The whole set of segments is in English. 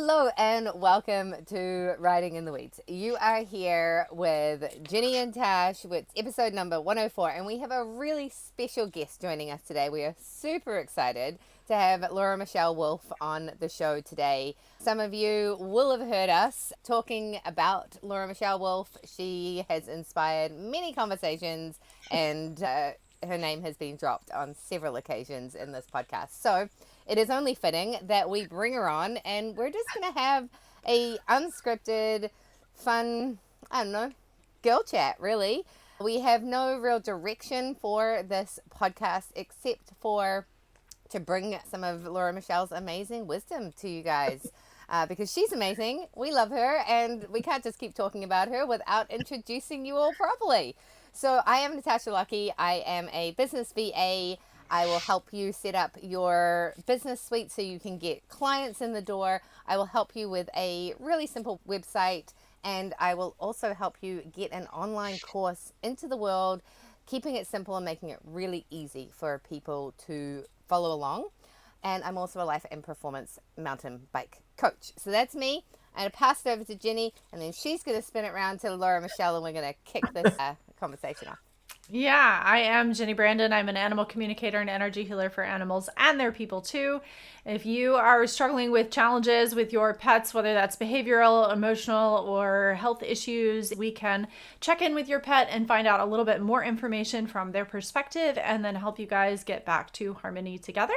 Hello and welcome to Riding in the Weeds. You are here with Jenny and Tash with episode number 104, and we have a really special guest joining us today. We are super excited to have Michelle Wolff on the show today. Some of you will have heard us talking about Michelle Wolff. She has inspired many conversations, and her name has been dropped on several occasions in this podcast. So it is only fitting that we bring her on, and we're just going to have a unscripted, fun, I don't know, girl chat, really. We have no real direction for this podcast except for to bring some of Laura Michelle's amazing wisdom to you guys. Because she's amazing, we love her, and we can't just keep talking about her without introducing you all properly. So I am Natasha Lucky. I am a business VA. I will help you set up your business suite so you can get clients in the door. I will help you with a really simple website, and I will also help you get an online course into the world, keeping it simple and making it really easy for people to follow along. And I'm also a life and performance mountain bike coach. So that's me. I'm going to pass it over to Jenny, and then she's going to spin it around to Laura Michelle, and we're going to kick this conversation off. Yeah, I am Jenny Brandon. I'm an animal communicator and energy healer for animals and their people too. If you are struggling with challenges with your pets, whether that's behavioral, emotional, or health issues, we can check in with your pet and find out a little bit more information from their perspective and then help you guys get back to harmony together.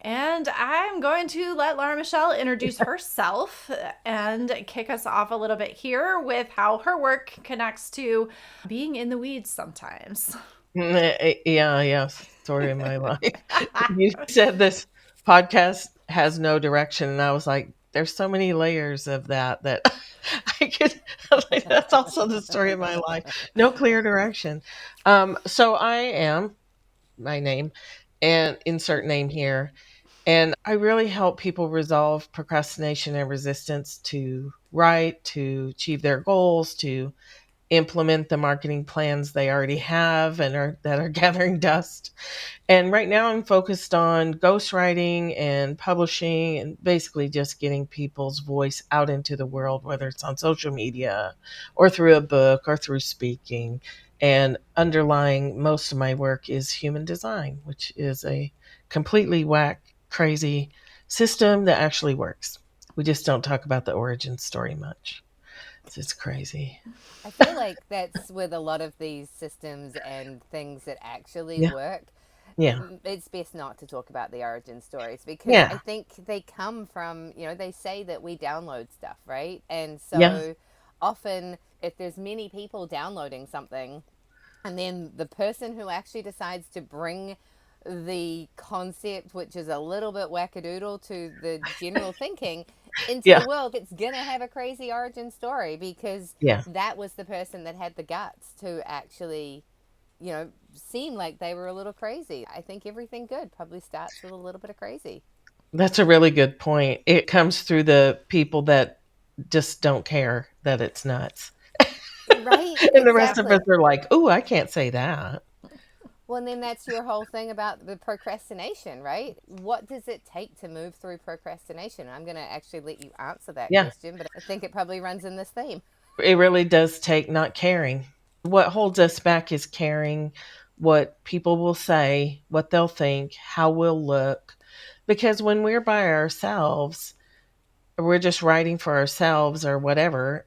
And I'm going to let Laura Michelle introduce herself and kick us off a little bit here with how her work connects to being in the weeds sometimes. Yeah. Story of my life. You said this podcast has no direction, and I was like, there's so many layers of that I could, like, that's also the story of my life. No clear direction. So I am my name and insert name here. And I really help people resolve procrastination and resistance to write, to achieve their goals, to implement the marketing plans they already have and that are gathering dust. And right now I'm focused on ghostwriting and publishing and basically just getting people's voice out into the world, whether it's on social media or through a book or through speaking. And underlying most of my work is human design, which is a completely whack, crazy system that actually works. We just don't talk about the origin story much. It's crazy. I feel like that's with a lot of these systems and things that actually Yeah. work. Yeah. It's best not to talk about the origin stories because I Yeah. think they come from, they say that we download stuff, right? And Yeah. so often if there's many people downloading something and then the person who actually decides to bring the concept, which is a little bit wackadoodle to the general thinking, into Yeah. the world, it's gonna have a crazy origin story because Yeah. that was the person that had the guts to actually, seem like they were a little crazy. I think everything good probably starts with a little bit of crazy. That's a really good point. It comes through the people that just don't care that it's nuts. Right, And the rest of us exactly. are like, "Ooh, I can't say that." Well, and then that's your whole thing about the procrastination, right? What does it take to move through procrastination? I'm going to actually let you answer that Yeah. question, but I think it probably runs in this theme. It really does take not caring. What holds us back is caring what people will say, what they'll think, how we'll look. Because when we're by ourselves, we're just writing for ourselves or whatever.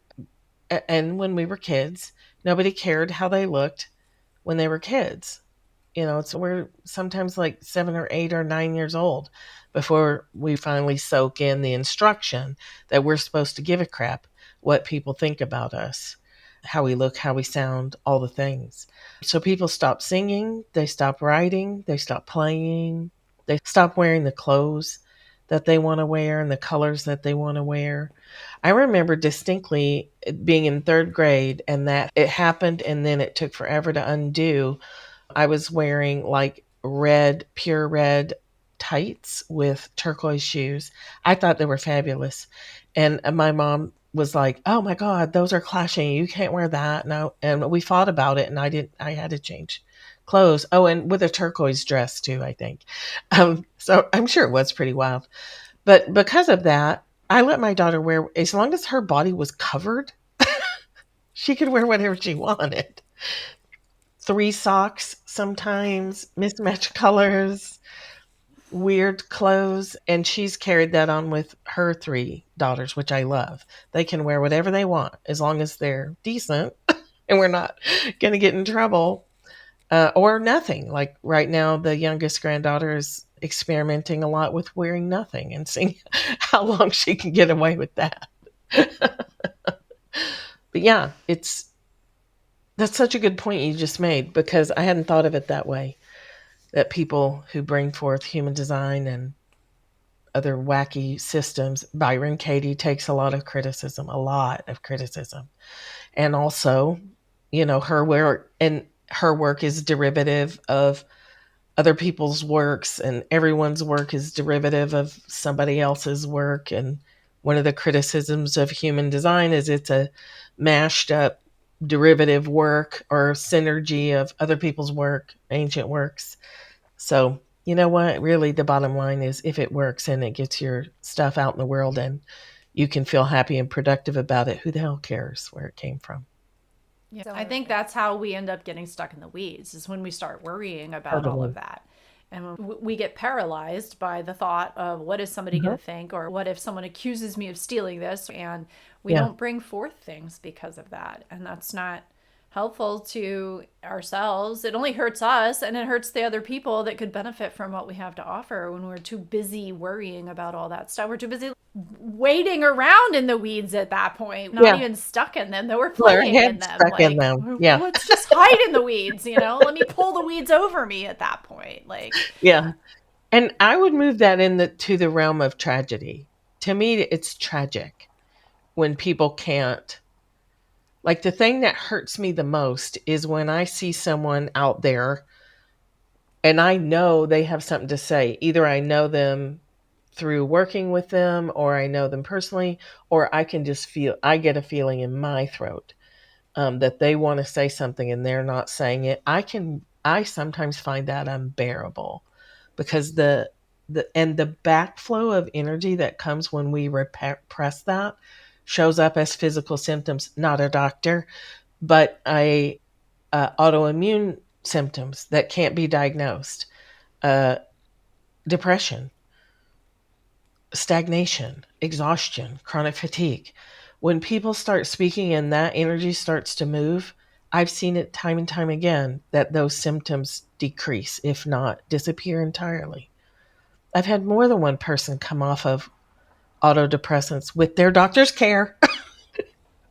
And when we were kids, nobody cared how they looked when they were kids. So we're sometimes like 7 or 8 or 9 years old before we finally soak in the instruction that we're supposed to give a crap what people think about us, how we look, how we sound, all the things. So people stop singing, they stop writing, they stop playing, they stop wearing the clothes that they want to wear and the colors that they want to wear. I remember distinctly being in third grade and that it happened and then it took forever to undo. I was wearing like pure red tights with turquoise shoes. I thought they were fabulous. And my mom was like, "Oh my God, those are clashing. You can't wear that." No. And we fought about it and I had to change clothes. Oh, and with a turquoise dress too, I think. So I'm sure it was pretty wild. But because of that, I let my daughter wear, as long as her body was covered, she could wear whatever she wanted. Three socks sometimes, mismatched colors, weird clothes. And she's carried that on with her three daughters, which I love. They can wear whatever they want as long as they're decent and we're not going to get in trouble or nothing. Like right now, the youngest granddaughter is experimenting a lot with wearing nothing and seeing how long she can get away with that. But yeah, that's such a good point you just made because I hadn't thought of it that way. That people who bring forth human design and other wacky systems, Byron Katie takes a lot of criticism. And also, her work is derivative of other people's works, and everyone's work is derivative of somebody else's work. And one of the criticisms of human design is it's a mashed up derivative work or synergy of other people's work, ancient works. So, you know what? Really, the bottom line is if it works and it gets your stuff out in the world and you can feel happy and productive about it, who the hell cares where it came from? Yeah, So I think that's how we end up getting stuck in the weeds is when we start worrying about all of Totally. that. And when we get paralyzed by the thought of what is somebody going Mhm. to think, or what if someone accuses me of stealing this, and we Yeah, don't bring forth things because of that. And that's not helpful to ourselves. It only hurts us and it hurts the other people that could benefit from what we have to offer when we're too busy worrying about all that stuff. We're too busy wading around in the weeds at that point, not yeah. even stuck in them, though we're Well, our playing in head them. stuck in Like, them. Yeah, let's just hide in the weeds, let me pull the weeds over me at that point. Like, yeah. And I would move that to the realm of tragedy. To me, it's tragic when people can't. Like the thing that hurts me the most is when I see someone out there and I know they have something to say. Either I know them through working with them or I know them personally, or I can just I get a feeling in my throat that they want to say something and they're not saying it. I sometimes find that unbearable because the backflow of energy that comes when we repress that shows up as physical symptoms, not a doctor, but autoimmune symptoms that can't be diagnosed, uh, depression, stagnation, exhaustion, chronic fatigue. When people start speaking and that energy starts to move, I've seen it time and time again that those symptoms decrease, if not disappear entirely. I've had more than one person come off of autodepressants with their doctor's care,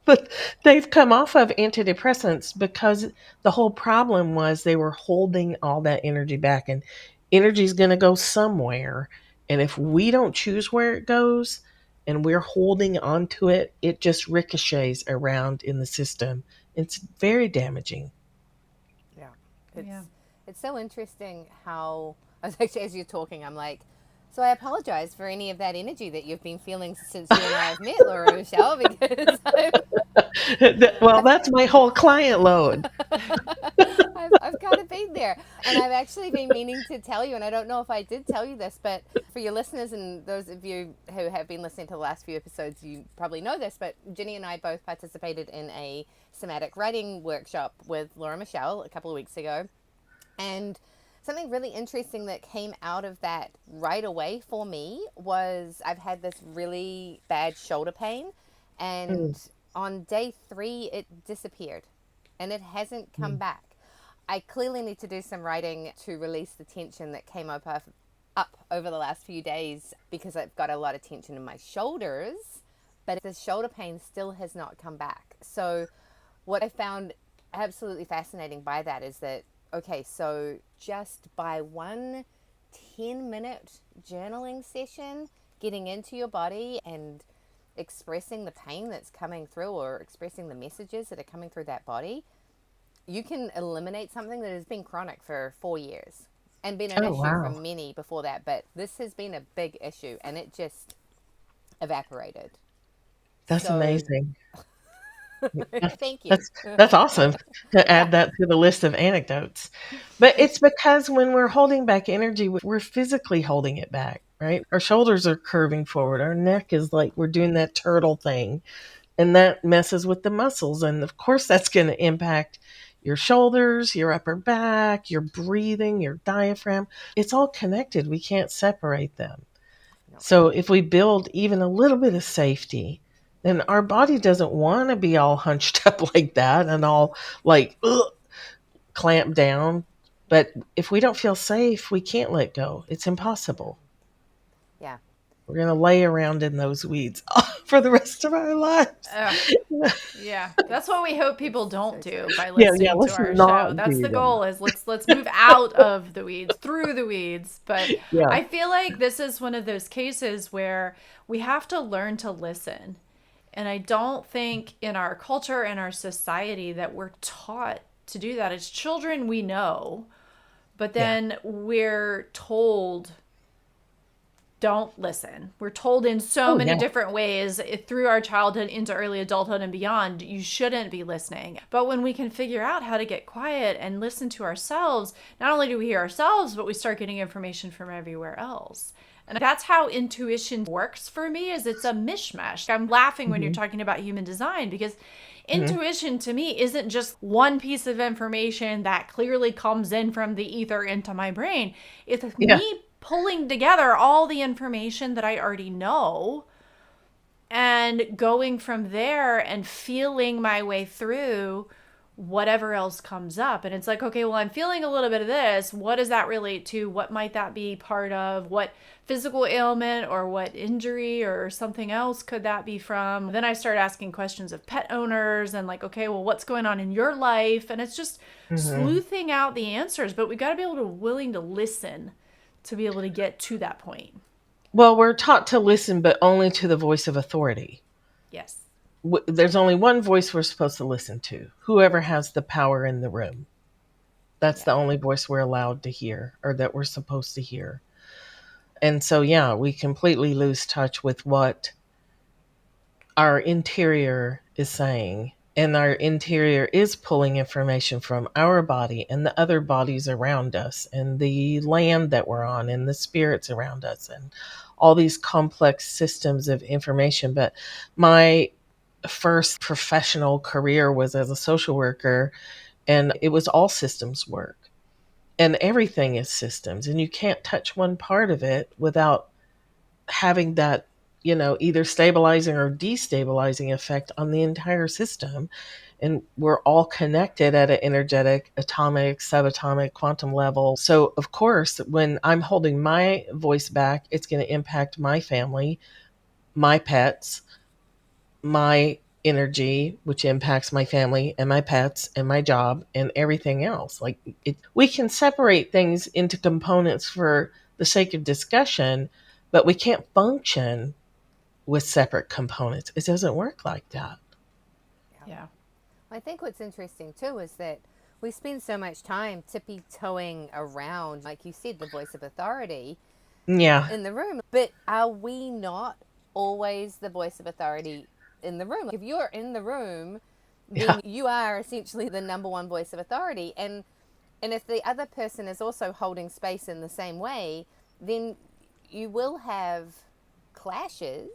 but they've come off of antidepressants because the whole problem was they were holding all that energy back, and energy is going to go somewhere. And if we don't choose where it goes and we're holding on to it, it just ricochets around in the system. It's very damaging. yeah, yeah. it's so interesting how I was actually as you're talking, I'm like, so I apologize for any of that energy that you've been feeling since you and I have met, Laura Michelle, because Well, I've that's my whole client load. I've kind of been there. And I've actually been meaning to tell you, and I don't know if I did tell you this, but for your listeners and those of you who have been listening to the last few episodes, you probably know this, but Ginny and I both participated in a somatic writing workshop with Laura Michelle a couple of weeks ago. And something really interesting that came out of that right away for me was I've had this really bad shoulder pain, Mm, and on day 3 it disappeared and it hasn't come mm. back. I clearly need to do some writing to release the tension that came up over the last few days because I've got a lot of tension in my shoulders, but the shoulder pain still has not come back. So what I found absolutely fascinating by that is that, okay, so just by one 10-minute journaling session, getting into your body and expressing the pain that's coming through or expressing the messages that are coming through that body, you can eliminate something that has been chronic for 4 years and been an Oh, issue for wow. many before that. But this has been a big issue and it just evaporated. That's So amazing. That's thank you. that's that's awesome to Yeah. add that to the list of anecdotes. But it's because when we're holding back energy, we're physically holding it back. right? Our shoulders are curving forward. Our neck is like we're doing that turtle thing, and that messes with the muscles. And of course, that's going to impact your shoulders, your upper back, your breathing, your diaphragm. It's all connected. We can't separate them. No. So if we build even a little bit of safety, then our body doesn't want to be all hunched up like that and all like clamped down. But if we don't feel safe, we can't let go. It's impossible. Yeah. We're going to lay around in those weeds for the rest of our lives. Ugh. Yeah, that's what we hope people don't So do true. by Yeah, listening to let's our show. not That's do the that. goal, is let's move out of the weeds, through the weeds. But Yeah. I feel like this is one of those cases where we have to learn to listen. And I don't think in our culture and our society that we're taught to do that. As children, we know, but Yeah. then we're told don't listen. We're told in so Oh, many yeah. different ways through our childhood into early adulthood and beyond, you shouldn't be listening. But when we can figure out how to get quiet and listen to ourselves, not only do we hear ourselves, but we start getting information from everywhere else. And that's how intuition works for me, is it's a mishmash. I'm laughing when you're Hmm. talking about human design, because Hmm. intuition to me isn't just one piece of information that clearly comes in from the ether into my brain. It's Yeah. me pulling together all the information that I already know and going from there and feeling my way through whatever else comes up. And it's like, okay, well, I'm feeling a little bit of this. What does that relate to? What might that be part of? What physical ailment or what injury or something else could that be from? Then I start asking questions of pet owners and like, okay, well, what's going on in your life? And it's just Hmm. sleuthing out the answers, but we got to be able to willing to listen to be able to get to that point. Well, we're taught to listen, but only to the voice of authority. Yes. There's only one voice we're supposed to listen to, whoever has the power in the room. That's Yeah. the only voice we're allowed to hear or that we're supposed to hear. And so, yeah, we completely lose touch with what our interior is saying. And our interior is pulling information from our body and the other bodies around us and the land that we're on and the spirits around us and all these complex systems of information. But my first professional career was as a social worker, and it was all systems work. And everything is systems, and you can't touch one part of it without having that, either stabilizing or destabilizing effect on the entire system. And we're all connected at an energetic, atomic, subatomic, quantum level. So, of course, when I'm holding my voice back, it's going to impact my family, my pets, my energy, which impacts my family and my pets and my job and everything else. Like we can separate things into components for the sake of discussion, but we can't function with separate components. It doesn't work like that. Yeah. Yeah. I think what's interesting too is that we spend so much time tippy toeing around, like you said, the voice of authority Yeah. in the room. But are we not always the voice of authority in the room? If you're in the room, Yeah. then you are essentially the number one voice of authority. And if the other person is also holding space in the same way, then you will have clashes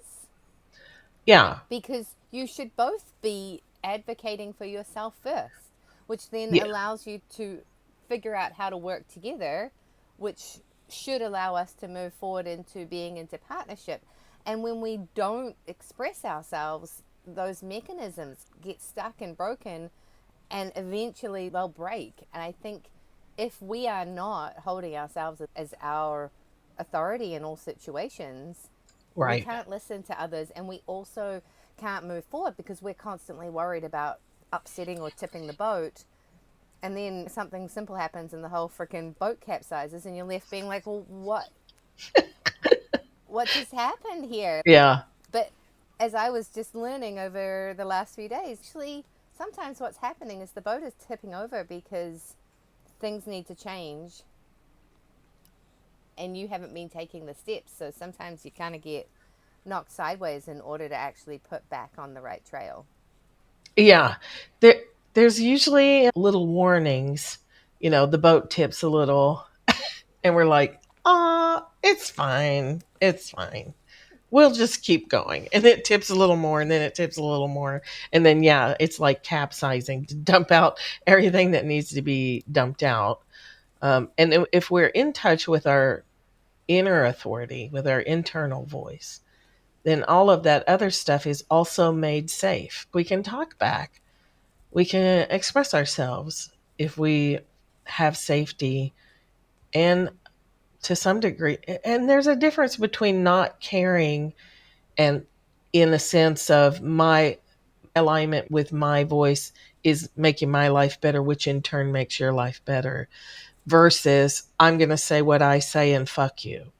Yeah. because you should both be advocating for yourself first, which then Yeah. allows you to figure out how to work together, which should allow us to move forward into being into partnership. And when we don't express ourselves, those mechanisms get stuck and broken, and eventually they'll break. And I think if we are not holding ourselves as our authority in all situations, we Right. can't listen to others, and we also can't move forward because we're constantly worried about upsetting or tipping the boat. And then something simple happens and the whole freaking boat capsizes, and you're left being like, well, what just happened here? Yeah. But as I was just learning over the last few days, actually, sometimes what's happening is the boat is tipping over because things need to change and you haven't been taking the steps. So sometimes you kind of get knocked sideways in order to actually put back on the right trail. Yeah. There there's usually little warnings, the boat tips a little and we're like, ah. It's fine. It's fine. We'll just keep going. And it tips a little more, and then it tips a little more. And then, yeah, it's like capsizing to dump out everything that needs to be dumped out. And if we're in touch with our inner authority, with our internal voice, then all of that other stuff is also made safe. We can talk back, we can express ourselves if we have safety and to some degree. And there's a difference between not caring and, in a sense of, my alignment with my voice is making my life better, which in turn makes your life better, versus I'm going to say what I say and fuck you.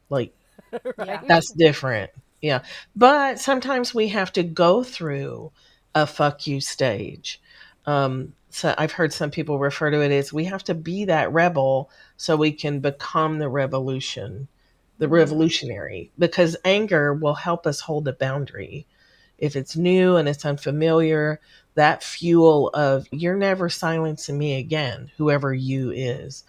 Like, Yeah. Right? that's different. Yeah. But sometimes we have to go through a fuck you stage. So I've heard some people refer to it as we have to be that rebel so we can become the revolutionary, because anger will help us hold a boundary. If it's new and it's unfamiliar, that fuel of you're never silencing me again, whoever you is,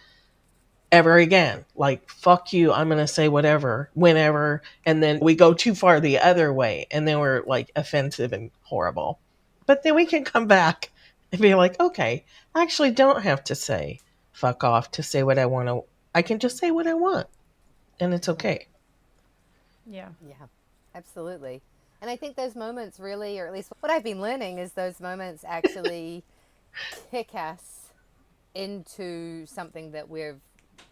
ever again. Like, fuck you, I'm going to say whatever, whenever. And then we go too far the other way. And then we're like offensive and horrible. But then we can come back and be like, okay, I actually don't have to say fuck off to say what I want to. I can just say what I want. And it's Mm-hmm. okay. Yeah. Yeah, absolutely. And I think those moments really, or at least what I've been learning, is those moments actually kick us into something that we've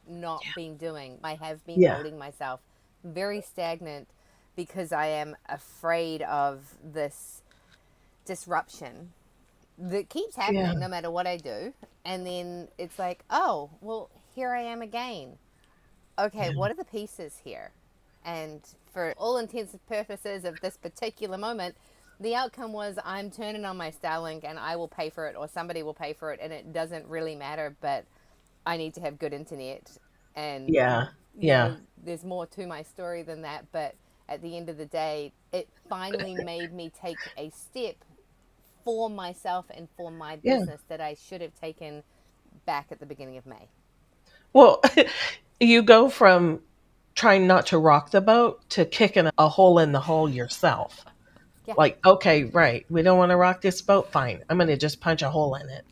not been doing. I have been Yeah. holding myself very stagnant because I am afraid of this disruption that keeps Yeah. happening no matter what I do. And then it's like, oh, well, here I am again. Okay, Yeah. what are the pieces here? And for all intents and purposes of this particular moment, the outcome was I'm turning on my Starlink and I will pay for it, or somebody will pay for it, and it doesn't really matter, but I need to have good internet. And, Yeah. Yeah. there's more to my story than that, but at the end of the day, it finally made me take a step for myself and for my Yeah. business that I should have taken back at the beginning of May. Well, you go from trying not to rock the boat to kicking a hole in the hole yourself. Yeah. Like, okay, right, we don't want to rock this boat. Fine. I'm going to just punch a hole in it.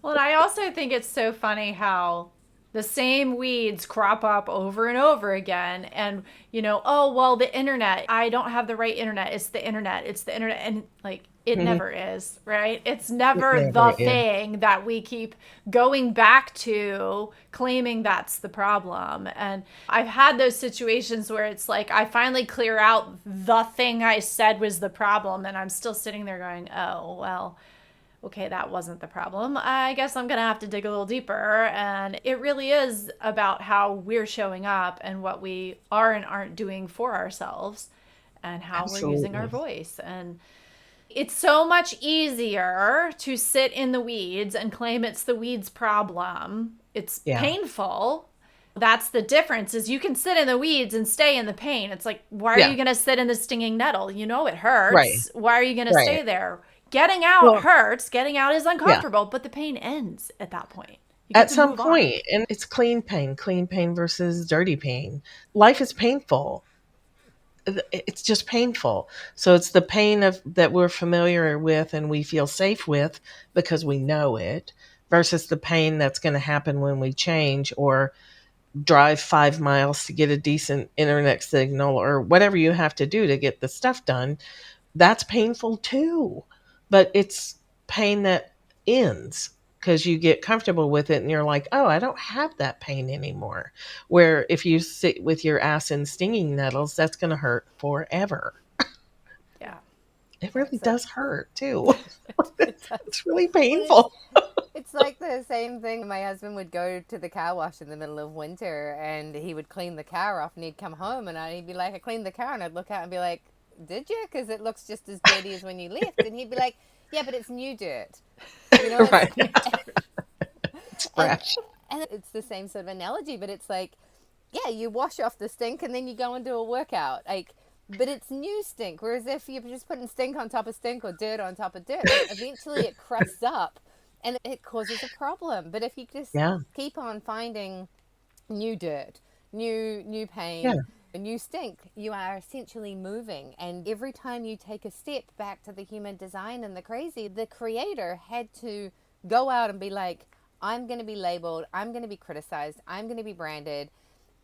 Well, and I also think it's so funny how the same weeds crop up over and over again. And, oh, well, the internet, I don't have the right internet. It's the internet. It's the internet. And like, it Mhm. never is, right? It's It never never the is. thing that we keep going back to, claiming that's the problem. And I've had those situations where it's like I finally clear out the thing I said was the problem. And I'm still sitting there going, oh, well, okay, that wasn't the problem. I guess I'm going to have to dig a little deeper. And it really is about how we're showing up and what we are and aren't doing for ourselves and how we're using our Absolutely. voice. And it's so much easier to sit in the weeds and claim it's the weeds problem. It's Yeah. painful. That's the difference, is you can sit in the weeds and stay in the pain. It's like, why are Yeah. you going to sit in the stinging nettle? You know it Right. hurts. Why are you going to Right. stay there? Getting out Well, hurts. Getting out is yeah. uncomfortable, but the pain ends at that point. You get At to some move on. point, and it's clean pain versus dirty pain. Life is painful. It's just painful. So it's the pain of that we're familiar with and we feel safe with because we know it, versus the pain that's going to happen when we change or drive 5 miles to get a decent internet signal or whatever you have to do to get the stuff done. That's painful too. But it's pain that ends because you get comfortable with it and you're like, oh, I don't have that pain anymore. Where if you sit with your ass in stinging nettles, that's going to hurt forever. Yeah. It Yeah. really So does hurt too. it does. It's really Well, it's painful. it's like the same thing. My husband would go to the car wash in the middle of winter, and he would clean the car off, and he'd come home, and he'd be like, "I cleaned the car," and I'd look out and be like, "Did you? Because it looks just as dirty as when you left." And he'd be like, "Yeah, but it's new dirt." You know, it's Right. It's and fresh. and it's the same sort of analogy, but it's like, yeah, you wash off the stink and then you go and do a workout, like, but it's new stink. Whereas if you're just putting stink on top of stink or dirt on top of dirt, like, eventually it crusts up and it causes a problem. But if you just Yeah. keep on finding new dirt, new Yeah. pain, a new stink. You are essentially moving. And every time you take a step back to the human design and the crazy, the creator had to go out and be like, I'm going to be labeled, I'm going to be criticized, I'm going to be branded,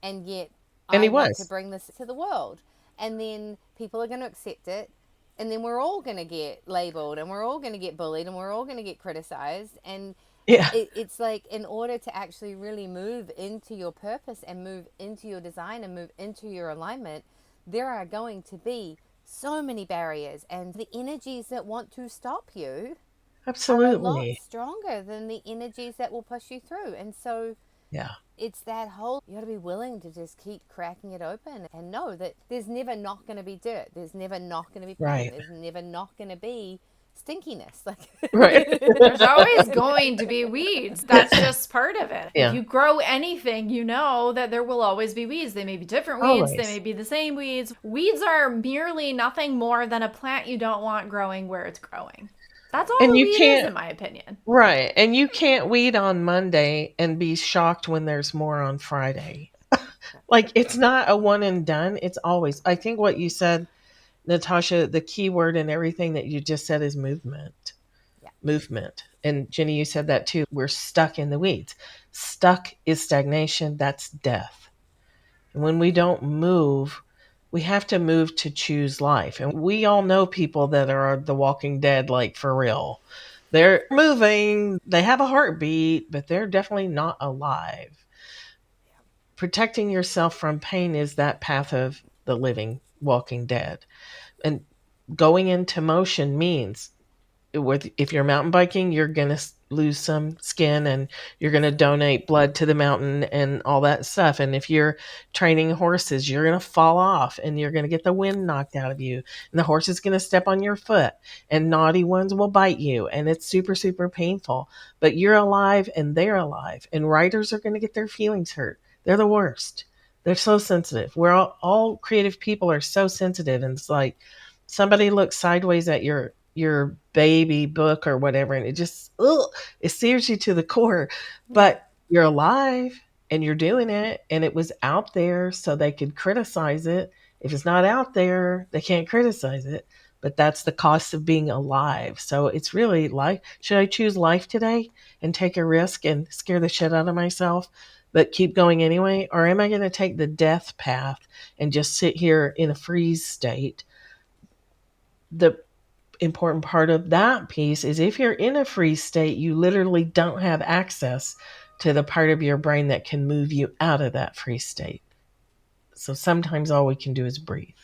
and yet And he I want to was. bring this to the world. And then people are going to accept it. And then we're all going to get labeled and we're all going to get bullied and we're all going to get criticized. And Yeah. it's like, in order to actually really move into your purpose and move into your design and move into your alignment, there are going to be so many barriers. And the energies that want to stop you are a lot Absolutely. stronger than the energies that will push you through. And so Yeah. it's that whole, you got to be willing to just keep cracking it open and know that there's never not going to be dirt, there's never not going to be pain, Right. there's never not going to be stinkiness, like Right. There's always going to be weeds. That's just part of it. If Yeah. you grow anything, you know that there will always be weeds. They may be different weeds, they may Always. be the same weeds. Weeds are merely nothing more than a plant you don't want growing where it's growing. That's all And a you weed is, can't, in my opinion. right. And you can't weed on Monday and be shocked when there's more on Friday. Like it's not a one and done. It's always, I think what you said, Natasha, the key word in everything that you just said is movement. yeah, Movement. And Jenny, you said that too. We're stuck in the weeds. Stuck is stagnation. That's death. And when we don't move, we have to move to choose life. And we all know people that are the walking dead, like for real. They're moving, they have a heartbeat, but they're definitely not alive. Protecting yourself from pain is that path of the living, walking dead. And going into motion means if you're mountain biking, you're going to lose some skin and you're going to donate blood to the mountain and all that stuff. And if you're training horses, you're going to fall off and you're going to get the wind knocked out of you. And the horse is going to step on your foot and naughty ones will bite you. And it's super, super painful. But you're alive and they're alive. And riders are going to get their feelings hurt. They're the worst. They're so sensitive. We're all creative people are so sensitive. And it's like somebody looks sideways at your baby book or whatever and it just it sears you to the core, yeah, but you're alive and you're doing it and it was out there so they could criticize it. If it's not out there they can't criticize it, but that's the cost of being alive. So it's really life. Should I choose life today and take a risk and scare the shit out of myself but keep going anyway, or am I going to take the death path and just sit here in a freeze state? The important part of that piece is if you're in a freeze state, you literally don't have access to the part of your brain that can move you out of that freeze state. So sometimes all we can do is breathe.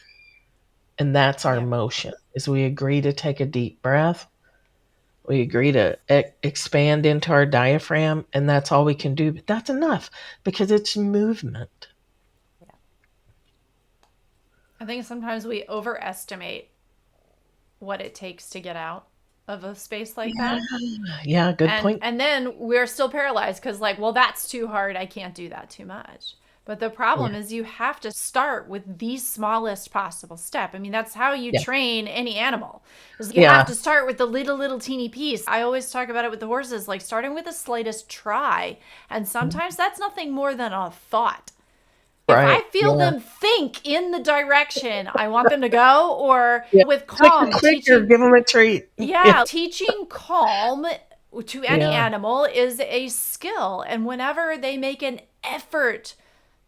And that's our Yeah. motion. Is we agree to take a deep breath. We agree to expand into our diaphragm and that's all we can do. But that's enough because it's movement. yeah, I think sometimes we overestimate what it takes to get out of a space like Yeah. that. Yeah, good and point. and then we're still paralyzed because, like, well, that's too hard, I can't do that too much. But the Yeah. problem is you have to start with the smallest possible step. I mean, that's how you Yeah. train any animal, is you have Yeah. to start with the little teeny piece. I always talk about it with the horses, like starting with the slightest try, and sometimes that's nothing more than a thought. If I Right. feel Yeah. them think in the direction I want them to go, or Yeah. with Quicker, calm, quicker, teaching, give them a treat. Yeah. yeah, teaching calm to any Yeah. animal is a skill. And whenever they make an effort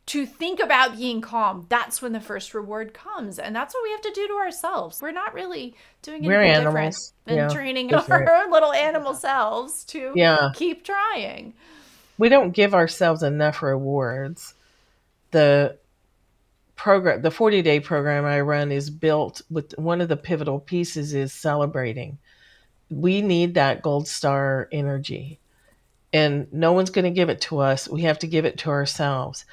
to think about being calm, that's when the first reward comes. And that's what we have to do to ourselves. We're not really doing We're anything different animals. than Yeah. training That's right. our little animal selves to Yeah. keep trying. We don't give ourselves enough rewards. The program, the 40-day program I run is built with one of the pivotal pieces is celebrating. We need that gold star energy. And no one's going to give it to us. We have to give it to ourselves.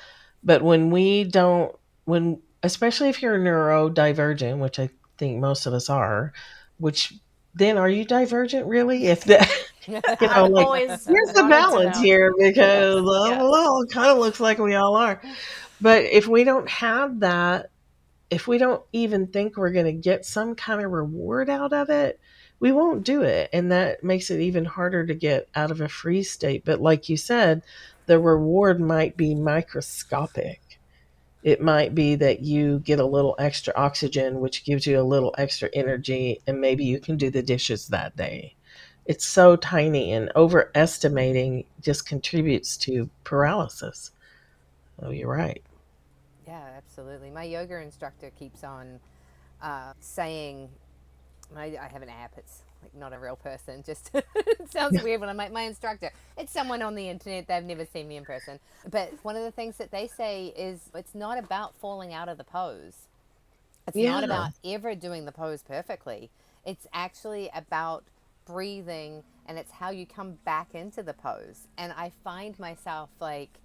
But when we don't, when, especially if you're neurodivergent, which I think most of us are, which then are you divergent really? If that, I've like, always where's the wanted to balance know. here? Yes, Because, yes. well, it kind of looks like we all are. But if we don't have that, if we don't even think we're going to get some kind of reward out of it, we won't do it. And that makes it even harder to get out of a freeze state. But like you said, the reward might be microscopic. It might be that you get a little extra oxygen, which gives you a little extra energy, and maybe you can do the dishes that day. It's so tiny, and overestimating just contributes to paralysis. Oh, you're right. Yeah, absolutely. My yoga instructor keeps on saying, I have an app. It's like not a real person. Just it sounds weird when I'm like my instructor. It's someone on the internet. They've never seen me in person. But one of the things that they say is it's not about falling out of the pose. It's not Yeah. about ever doing the pose perfectly. It's actually about breathing, and it's how you come back into the pose. And I find myself like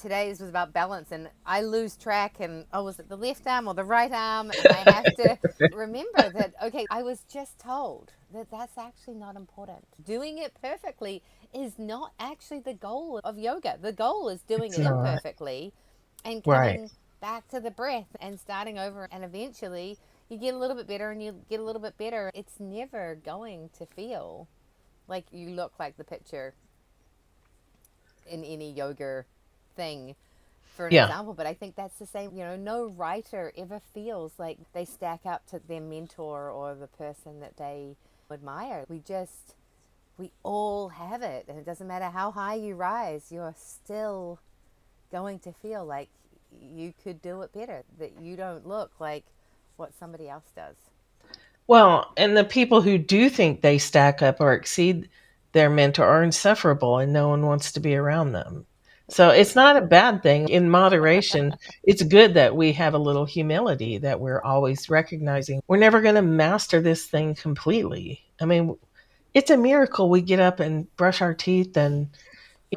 today's was about balance, and I lose track, and oh, was it the left arm or the right arm? And I have to remember that, okay, I was just told that that's actually not important. Doing it perfectly is not actually the goal of yoga. The goal is doing It's it not. imperfectly and Right. coming back to the breath and starting over, and eventually you get a little bit better and you get a little bit better. It's never going to feel like you look like the picture in any yoga thing, for an Yeah. example. But I think that's the same. No writer ever feels like they stack up to their mentor or the person that they admire. We all have it, and it doesn't matter how high you rise, you're still going to feel like you could do it better, that you don't look like what somebody else does. Well, and the people who do think they stack up or exceed their mentor are insufferable and no one wants to be around them. So it's not a bad thing. In moderation, it's good that we have a little humility, that we're always recognizing we're never going to master this thing completely. I mean, it's a miracle we get up and brush our teeth and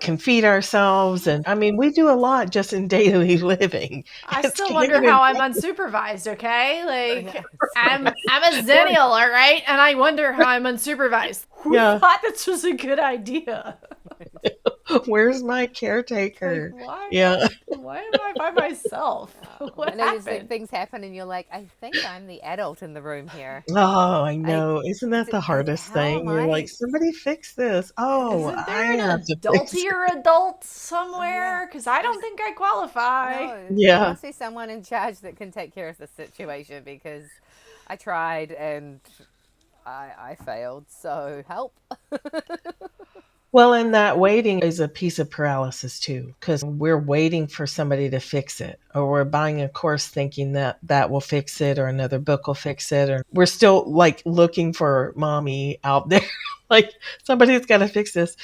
can feed ourselves. And I mean, we do a lot just in daily living. I It's still kind wonder of how I'm impressive. unsupervised, okay? Yeah, Like same. I'm a zennial, all right? And I wonder how I'm unsupervised. Who Yeah. thought this was a good idea? Where's my Like caretaker? why Yeah. why am I by myself? What And then it's like happened? things happen, and you're like, I think I'm the adult in the room here. Oh, I Like, know. Isn't that the hardest how thing? am You're like, I? somebody fix this. Oh, Isn't I there have an to fix it. adultier adult Yeah, somewhere? Because I don't there's think I qualify. no. There Yeah. must be someone in charge that can take care of the situation, because I tried and I failed. So help. Well, and that waiting is a piece of paralysis too, because we're waiting for somebody to fix it, or we're buying a course thinking that that will fix it, or another book will fix it, or we're still like looking for mommy out there. Like somebody's got to fix this.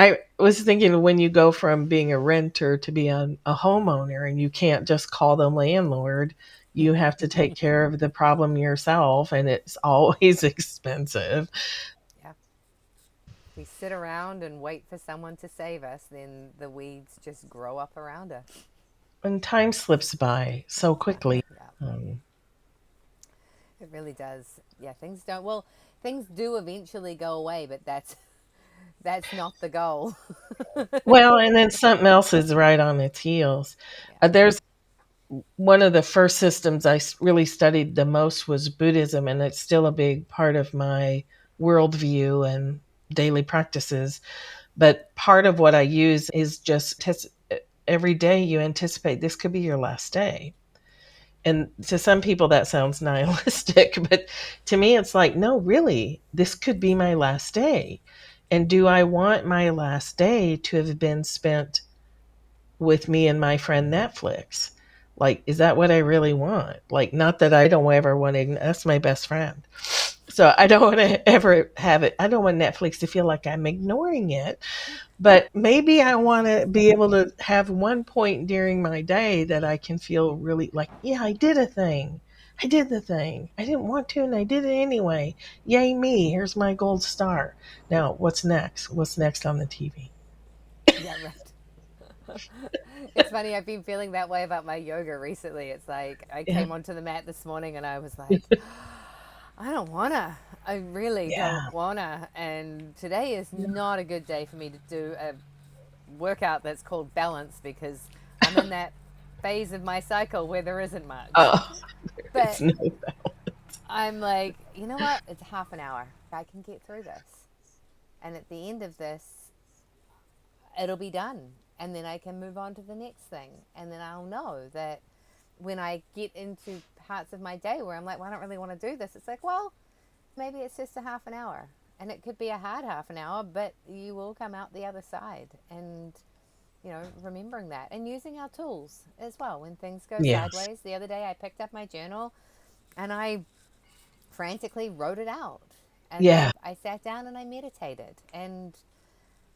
I was thinking when you go from being a renter to being a homeowner and you can't just call the landlord, you have to take care of the problem yourself, and it's always expensive. Yeah. We sit around and wait for someone to save us, then the weeds just grow up around us. And time slips by so quickly. Yeah, Um, it really does. Yeah, things don't. Well, things do eventually go away, but that's not the goal. well, and then something else is right on its heels. Yeah. There's one of the first systems really studied the most was Buddhism, and it's still a big part of my worldview and daily practices. But part of what I use is just every day you anticipate this could be your last day. And to some people that sounds nihilistic, but to me it's like, no, really, this could be my last day. And do I want my last day to have been spent with me and my friend Netflix? Like, is that what I really want? Like, not that I don't ever want to, that's my best friend. So I don't want to ever have it. I don't want Netflix to feel like I'm ignoring it. But maybe I want to be able to have one point during my day that I can feel really like, yeah, I did a thing. I did the thing. I didn't want to, and I did it anyway. Yay, me. Here's my gold star. Now, what's next? What's next on the TV? Yeah, right. It's funny, I've been feeling that way about my yoga recently. It's like I Yeah. came onto the mat this morning and I was like, I don't wanna. I really Yeah. don't wanna. And today is not a good day for me to do a workout that's called balance, because I'm in that phase of my cycle where there isn't much. Oh, But there's no. I'm like, you know what? It's half an hour. I can get through this. And at the end of this, it'll be done. And then I can move on to the next thing. And then I'll know that when I get into parts of my day where I'm like, well, I don't really want to do this, it's like, well, maybe it's just a half an hour. And it could be a hard half an hour, but you will come out the other side. And, remembering that and using our tools as well when things go Yes. sideways. The other day, I picked up my journal and I frantically wrote it out. And Yeah. then I sat down and I meditated. And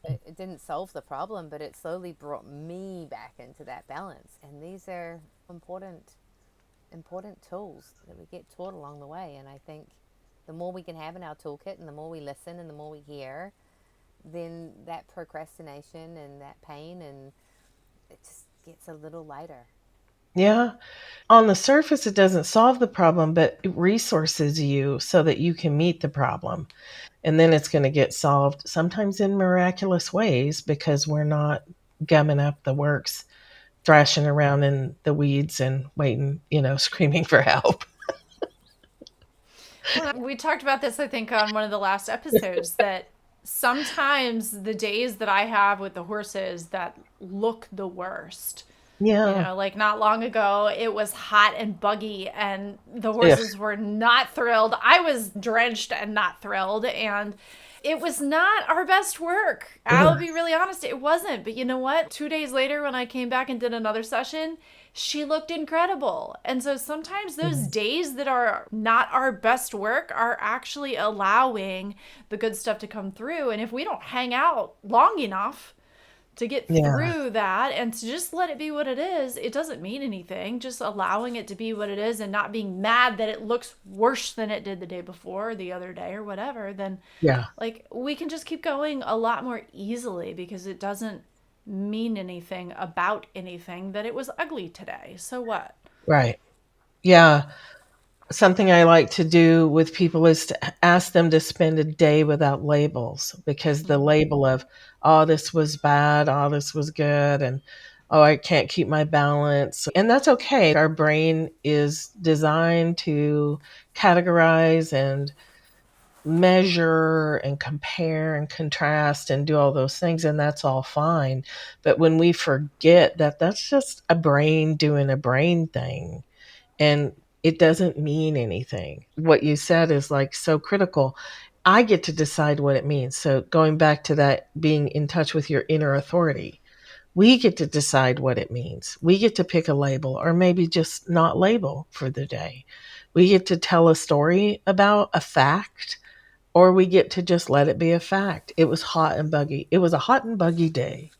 it didn't solve the problem, but it slowly brought me back into that balance. And these are important tools that we get taught along the way. And I think the more we can have in our toolkit and the more we listen and the more we hear, then that procrastination and that pain, and it just gets a little lighter. Yeah. On the surface, it doesn't solve the problem, but it resources you so that you can meet the problem. And then it's going to get solved sometimes in miraculous ways because we're not gumming up the works, thrashing around in the weeds and waiting, screaming for help. Well, we talked about this, I think, on one of the last episodes that sometimes the days that I have with the horses that look the worst. Yeah. Like not long ago, it was hot and buggy, and the Ugh. horses were not thrilled. I was drenched and not thrilled, and it was not our best work. I'll Ugh. be really honest, it wasn't. But you know what? 2 days later, when I came back and did another session, she looked incredible. And so sometimes those days that are not our best work are actually allowing the good stuff to come through. And if we don't hang out long enough to get Yeah. through that and to just let it be what it is, it doesn't mean anything. Just allowing it to be what it is and not being mad that it looks worse than it did the day before, or the other day, or whatever, then Yeah. like we can just keep going a lot more easily because it doesn't mean anything about anything that it was ugly today. So what? Right. Yeah. Something I like to do with people is to ask them to spend a day without labels because the Mm. label of, oh, this was bad, oh, this was good, and oh, I can't keep my balance. And that's okay. Our brain is designed to categorize and measure and compare and contrast and do all those things, and that's all fine. But when we forget that that's just a brain doing a brain thing, and it doesn't mean anything. What you said is like so critical. I get to decide what it means. So going back to that being in touch with your inner authority, we get to decide what it means. We get to pick a label or maybe just not label for the day. We get to tell a story about a fact or we get to just let it be a fact. It was hot and buggy. It was a hot and buggy day,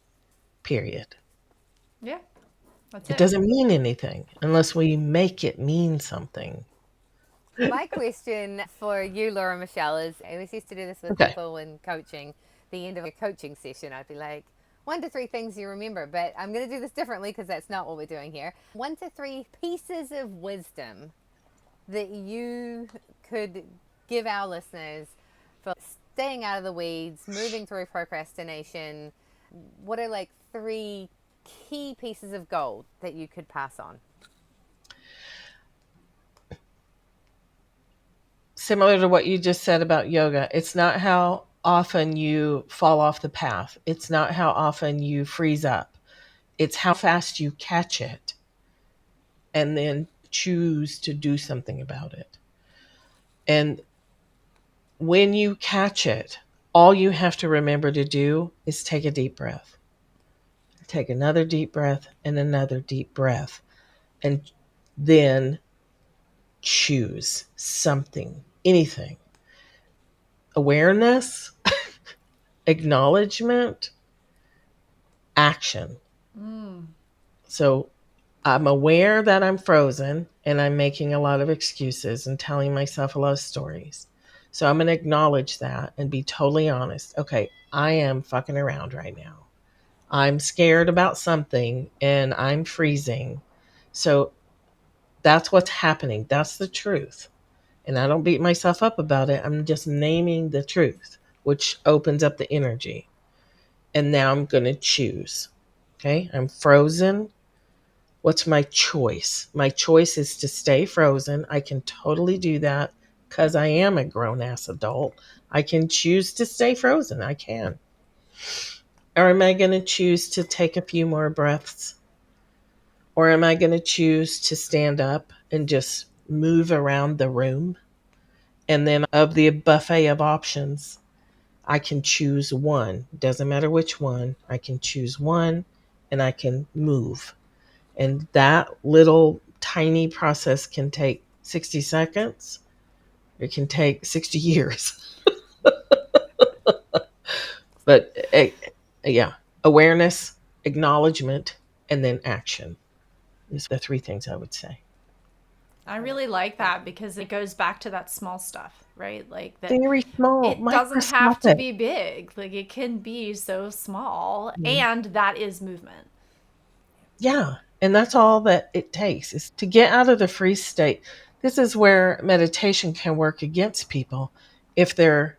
period. Yeah, that's It it. doesn't mean anything unless we make it mean something. My question for you, Laura Michelle, is I always used to do this with Okay. people in coaching. The end of a coaching session, I'd be like, 1 to 3 things you remember, but I'm going to do this differently because that's not what we're doing here. 1 to 3 pieces of wisdom that you could give our listeners for staying out of the weeds, moving through procrastination. What are like 3 key pieces of gold that you could pass on? Similar to what you just said about yoga, it's not how often you fall off the path. It's not how often you freeze up. It's how fast you catch it and then choose to do something about it. And when you catch it, all you have to remember to do is take a deep breath. Take another deep breath and another deep breath. And then choose something, anything. Awareness, acknowledgement, action. Mm. So I'm aware that I'm frozen and I'm making a lot of excuses and telling myself a lot of stories. So I'm going to acknowledge that and be totally honest. Okay, I am fucking around right now. I'm scared about something and I'm freezing. So that's what's happening. That's the truth. And I don't beat myself up about it. I'm just naming the truth, which opens up the energy. And now I'm going to choose. Okay, I'm frozen. What's my choice? My choice is to stay frozen. I can totally do that because I am a grown ass adult. I can choose to stay frozen. I can. Or am I going to choose to take a few more breaths Or am I going to choose to stand up and just move around the room? And then of the buffet of options, I can choose one. Doesn't matter which one. I can choose one and I can move. And that little tiny process can take 60 seconds. It can take 60 years. But yeah, awareness, acknowledgement, and then action is the three things I would say. I really like that because it goes back to that small stuff, right? Like that Very small, it doesn't have to microscopic. be big. Like it can be so small, Mhm. and that is movement. Yeah. And that's all that it takes is to get out of the freeze state. This is where meditation can work against people if their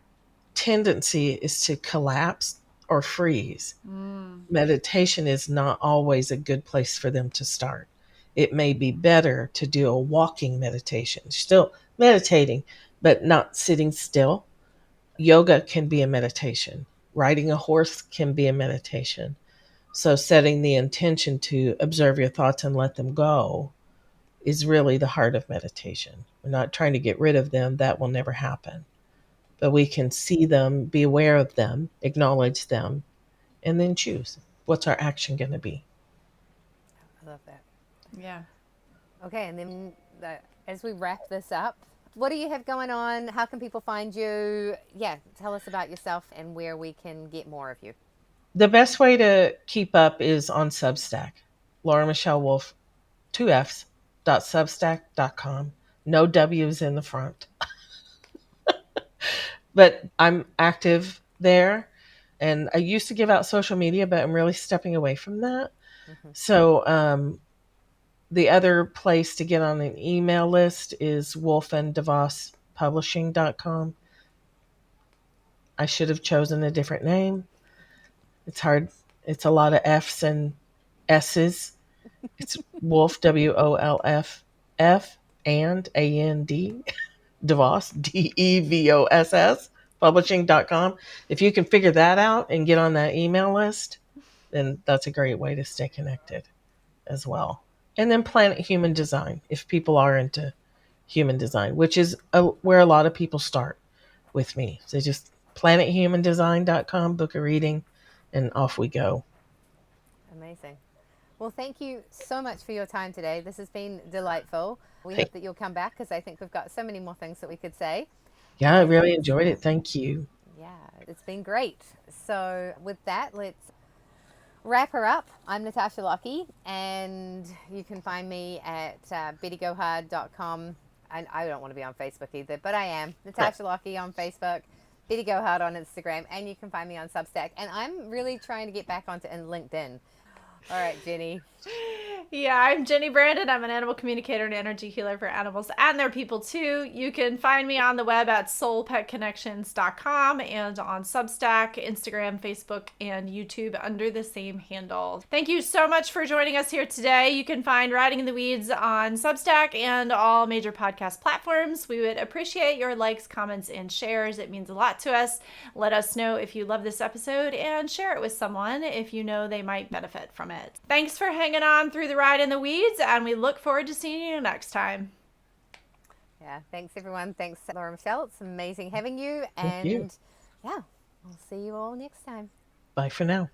tendency is to collapse or freeze. Mm. Meditation is not always a good place for them to start. It may be better to do a walking meditation, still meditating, but not sitting still. Yoga can be a meditation. Riding a horse can be a meditation. So, setting the intention to observe your thoughts and let them go is really the heart of meditation. We're not trying to get rid of them, that will never happen. But we can see them, be aware of them, acknowledge them, and then choose what's our action going to be. I love that. Yeah. Okay, and then as we wrap this up, what do you have going on? How can people find you? Yeah, tell us about yourself and where we can get more of you. The best way to keep up is on Substack. Laura Michelle Wolff, two F's, .substack.com. No W's in the front. But I'm active there. And I used to give out social media, but I'm really stepping away from that. Mm-hmm. So the other place to get on an email list is wolfanddevosspublishing.com. I should have chosen a different name. It's hard. It's a lot of F's and S's. It's Wolf, WOLF, and AND, DeVoss, DEVOSS, publishing.com. If you can figure that out and get on that email list, then that's a great way to stay connected as well. And then Planet Human Design, if people are into human design, which is where a lot of people start with me. So just planethumandesign.com, book a reading, and off we go. Amazing. Well, thank you so much for your time today. This has been delightful. We Hey, hope that you'll come back because I think we've got so many more things that we could say. yeah, I really And enjoyed it. Thank you. yeah, it's been great. So, with that, let's wrap her up. I'm Natasha Lockie, and you can find me at bettygohard.com. I don't want to be on Facebook either, but I am. Natasha Lockie on Facebook, Betty Go Hard on Instagram, and you can find me on Substack. And I'm really trying to get back onto LinkedIn. All right, Jenny. Yeah, I'm Jenny Brandon. I'm an animal communicator and energy healer for animals and their people too. You can find me on the web at soulpetconnections.com and on Substack, Instagram, Facebook, and YouTube under the same handle. Thank you so much for joining us here today. You can find Riding in the Weeds on Substack and all major podcast platforms. We would appreciate your likes, comments, and shares. It means a lot to us. Let us know if you love this episode and share it with someone if you know they might benefit from it. Thanks for hanging on through the ride in the weeds, and we look forward to seeing you next time. Yeah, thanks everyone. Thanks, Laura Michelle. It's amazing having you. Thank you. And yeah, we'll see you all next time. Bye for now.